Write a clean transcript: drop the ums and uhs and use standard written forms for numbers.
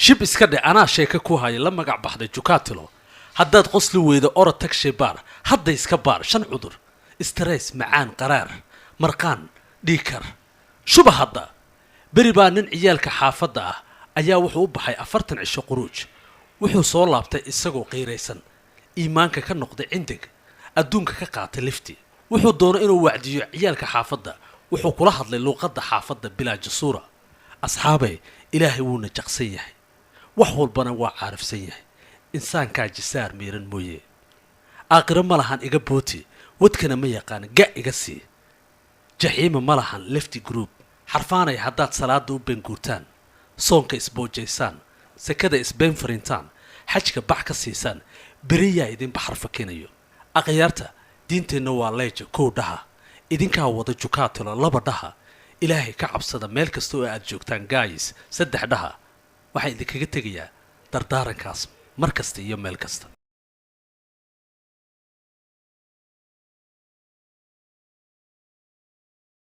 shib iska dhe anaa sheeka ku haya la magac baxday jukaatilo haddaad qosli weydo orod tag shaybaar hadda iska baar 5 cudur stress macaan qaraar marqaan dhiikar shuba hadda beri baa nin ciyaalka xaafadda ah ayaa wuxuu u baxay 40 cisho quruuj wuxuu soo laabtay isagoo qiiraysan iimaanka ka noqday cindig adduunka ka qaatay lifti wuxuu doonay inuu wacdiyo ciyaalka xaafadda wuxuu kula hadlay luuqadda xaafadda bilaa jasuura asxaabay ilaahay wuuna jaqsan yahay wax walbana waa caarifsan yahay insaankaa jisaar miiran mooye aakhiro ma lahan iga booti wadkana ma yaqaan ga iga sii jaxiima ma lahan lefty group xarfaanay haddaad salaada u benguurtaan soonka isboojaysaan sakada isbeen farintaan xajka bax ka siisaan beriyaa idin baxar fakinayo aqyaarta diinteenna waa leejo kow dhaha idinkaa wada jukaatilo 2 dhaha ilaahay ka cabsada meel kasta oo aad joogtaan guys 3 dhaha waxay idinkaga tegayaa dardaarankaas mar kasta iyo meel kasta